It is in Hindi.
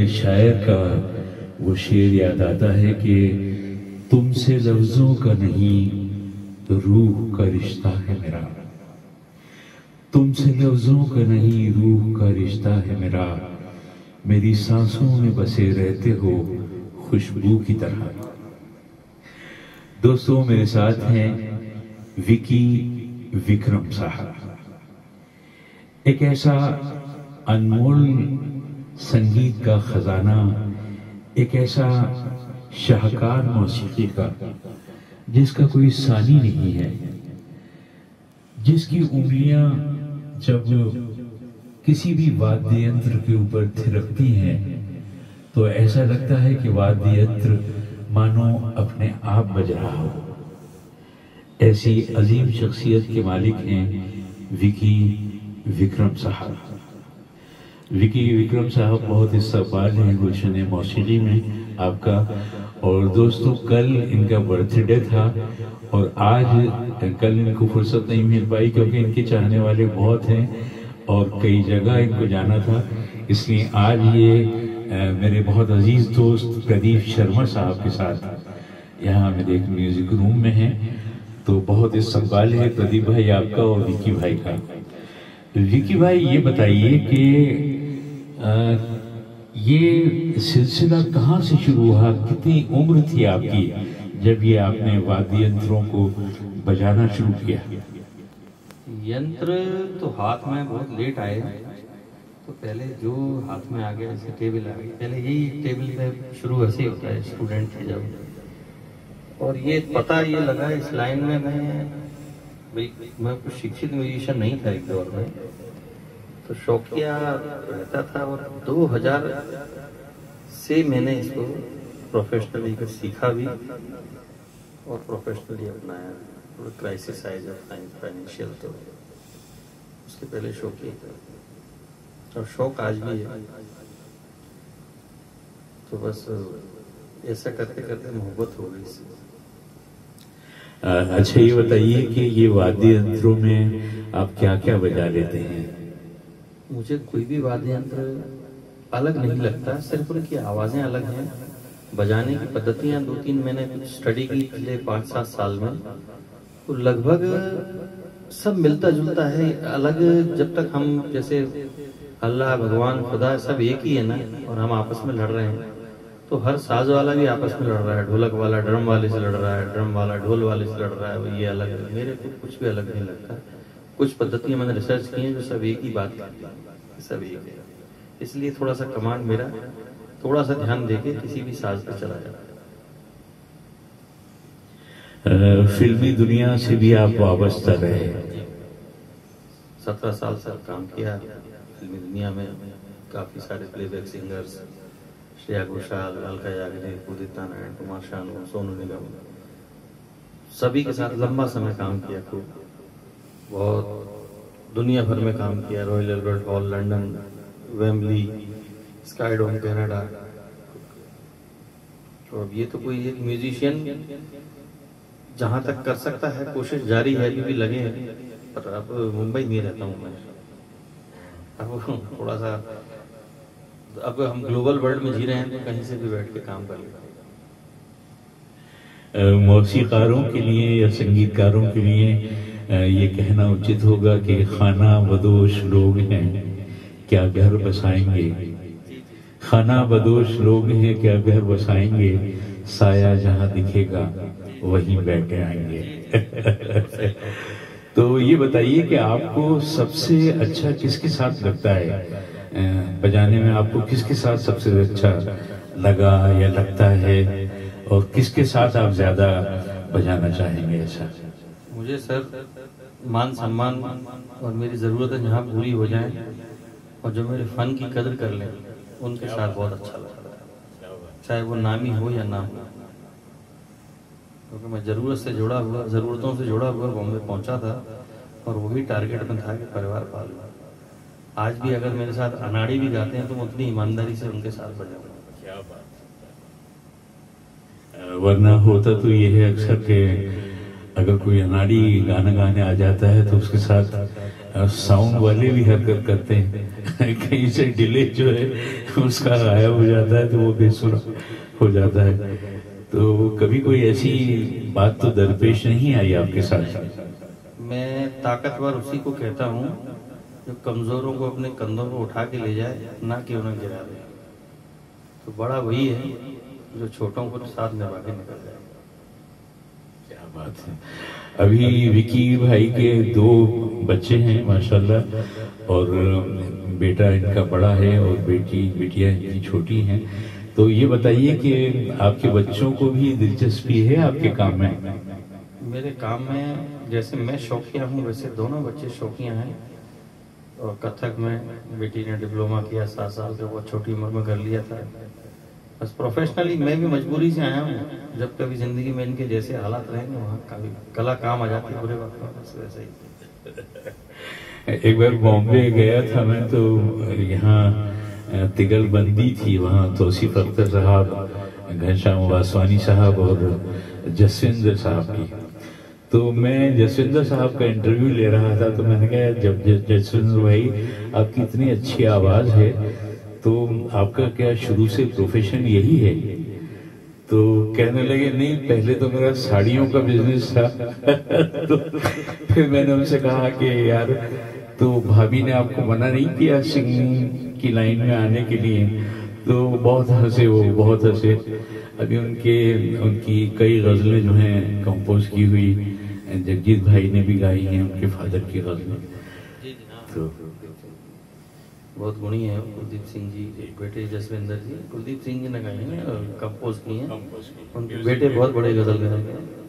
शायर का वो शेर याद आता है कि तुमसे लफ्जों का नहीं रूह का रिश्ता है मेरा, तुमसे लफ्जों का नहीं रूह का रिश्ता है मेरा, मेरी सांसों में बसे रहते हो खुशबू की तरह। दोस्तों मेरे साथ हैं विकी विक्रम साहब, एक ऐसा अनमोल संगीत का खजाना, एक ऐसा शाहकार मौसीकी का जिसका कोई सानी नहीं है, जिसकी उंगलियां जब किसी भी वाद्य यंत्र के ऊपर थिरकती हैं तो ऐसा लगता है कि वाद्य यंत्र मानो अपने आप बज रहा हो। ऐसी अजीम शख्सियत के मालिक हैं विकी विक्रम साहब। विकी विक्रम साहब बहुत इस्तकबाल है गुलशन मौसीकी में आपका। और दोस्तों कल इनका बर्थडे था और आज कल इनको फुर्सत नहीं मिल पाई क्योंकि इनके चाहने वाले बहुत हैं और कई जगह इनको जाना था, इसलिए आज ये मेरे बहुत अजीज दोस्त प्रदीप शर्मा साहब के साथ यहाँ मेरे एक म्यूजिक रूम में हैं। तो बहुत इस्तकबाल है प्रदीप भाई आपका और विकी भाई का। विकी भाई ये बताइए कि ये सिलसिला कहाँ से शुरू हुआ, कितनी उम्र थी आपकी जब ये आपने वाद्य यंत्रों को बजाना शुरू किया? यंत्र तो हाथ में बहुत लेट आए, तो पहले जो हाथ में आ गया जैसे टेबल आ गई, पहले यही टेबल पे शुरू ऐसे ही होता है स्टूडेंट थे जब, और ये पता ये लगा इस लाइन में मैं कुछ शिक्षित म्यूजिशियन नहीं था एक दौर में, तो शौकिया रहता था। और 2000 से मैंने इसको प्रोफेशनली सीखा भी और प्रोफेशनली अपनाया। थोड़ा क्राइसिस आए जब फाइनेंशियल, तो उसके पहले शौकिया था और शौक आज भी है। तो बस ऐसा करते करते मोहब्बत हो गई इससे। अच्छा ये बताइए कि ये वाद्य यंत्रों में आप क्या क्या बजा लेते हैं? मुझे कोई भी वाद्य यंत्र अलग नहीं लगता, सिर्फ उनकी आवाजें अलग हैं। बजाने की पद्धतियां 2-3 मैंने स्टडी की पिछले 5-7 साल में, तो लगभग सब मिलता जुलता है। अलग जब तक हम जैसे अल्लाह भगवान खुदा सब एक ही है ना, और हम आपस में लड़ रहे हैं, तो हर साज वाला भी आपस में लड़ रहा है, ढोलक वाला ड्रम वाले से लड़ रहा है, ड्रम वाला ढोल वाले से लड़ रहा है, ये अलग है। मेरे को कुछ भी अलग नहीं लगता। कुछ पद्धतियां मैंने रिसर्च की हैं जो सब एक ही बात करती हैं, सब एक है। इसलिए थोड़ा सा कमांड मेरा थोड़ा सा ध्यान देके किसी भी साज पे चला जाता है। फिल्मी दुनिया से भी आप वाबस्ता रहे? 17 साल से काम किया फिल्मी दुनिया में। काफी सारे प्लेबैक सिंगर्स, श्रेया घोषाल, अलका याग्निक, उदित नारायण, कुमार शानू, सोनू निगम, सभी के साथ लंबा समय काम किया। खूब बहुत दुनिया भर में काम किया, Royal Albert Hall London, Wembley, SkyDome Canada. तो अब ये तो कोई एक म्यूजिशियन जहां तक कर सकता है कोशिश जारी है, अभी भी लगे हैं। पर अब मुंबई में रहता हूँ मैं, अब थोड़ा सा अब हम ग्लोबल वर्ल्ड में जी रहे हैं, तो कहीं से भी बैठ के काम कर लेते हैं। मौसीकारों के लिए या संगीतकारों के लिए ये कहना उचित होगा कि खाना बदोश लोग हैं क्या घर बसाएंगे, खाना बदोश लोग हैं क्या घर बसाएंगे, साया जहां दिखेगा वहीं बैठे आएंगे। तो ये बताइए कि आपको सबसे अच्छा किसके साथ लगता है बजाने में? आपको किसके साथ सबसे अच्छा लगा या लगता है, और किसके साथ आप ज्यादा बजाना चाहेंगे? ऐसा मुझे सर मान सम्मान और मेरी ज़रूरतें जहाँ पूरी हो जाएं और जो मेरे फन की कदर कर लें, उनके साथ बहुत अच्छा लगता है, चाहे वो नामी हो या ना हो। क्योंकि मैं ज़रूरतों से जुड़ा हुआ बॉम्बे पहुंचा था और वही टारगेट में था कि परिवार पाल लूं। आज भी अगर मेरे साथ अनाड़ी भी गाते हैं तो मैं उतनी ईमानदारी से उनके साथ बजाऊंगा। क्या बात। वरना होता तो ये है अक्सर के अगर कोई अनाड़ी गाना गाने आ जाता है तो उसके साथ साउंड वाले भी हरकत करते हैं कहीं से डिले जो है उसका गायब हो जाता है तो वो बेसुरा हो जाता है। तो कभी कोई ऐसी बात तो दरपेश नहीं आई आपके साथ? मैं ताकतवर उसी को कहता हूँ जो कमजोरों को अपने कंधों पर उठा के ले जाए, ना कि उन्हें गिरा दे। तो बड़ा वही है जो छोटों को साथ निभा के निकल जाए। क्या बात है। अभी विकी भाई के 2 बच्चे हैं माशाल्लाह, और बेटा इनका बड़ा है और बेटियां इनकी छोटी हैं। तो ये बताइए कि आपके बच्चों को भी दिलचस्पी है आपके काम में? मेरे काम में जैसे मैं शौकिया हूँ वैसे दोनों बच्चे शौकिया हैं। और कथक में बेटी ने डिप्लोमा किया 7 साल का, बहुत छोटी उम्र में कर लिया था। बस प्रोफेशनली मैं भी मजबूरी से आया हूँ, जब कभी जिंदगी में इनके जैसे हालात रहेंगे वहाँ कला काम आ जाती है बुरे वक्त में, बस वैसे ही। एक बार बॉम्बे गया था मैं, तो यहाँ तिगलबंदी थी, वहाँ तौसीफ अख्तर साहब, घनश्याम वासवानी साहब और जसविंदर साहब की। तो मैं जसविंदर साहब का इंटरव्यू ले रहा था, तो मैंने कहा जब जसविंदर भाई आपकी इतनी अच्छी आवाज है तो आपका क्या शुरू से प्रोफेशन यही है? तो कहने लगे नहीं, पहले तो मेरा साड़ियों का बिजनेस था तो फिर मैंने उनसे कहा कि यार, तो भाभी ने आपको मना नहीं किया सिंगिंग की लाइन में आने के लिए? तो बहुत हंसे, वो बहुत हंसे। अभी उनकी कई गजलें जो हैं कंपोज की हुई जगजीत भाई ने भी गाई हैं, उनके फादर की गजलें। तो बहुत गुणी है कुलदीप सिंह जी, बेटे जसविंदर जी कुलदीप सिंह जी ने गाई हैं और कंपोज की हैं। उनके बेटे बहुत बड़े गजल गायक हैं।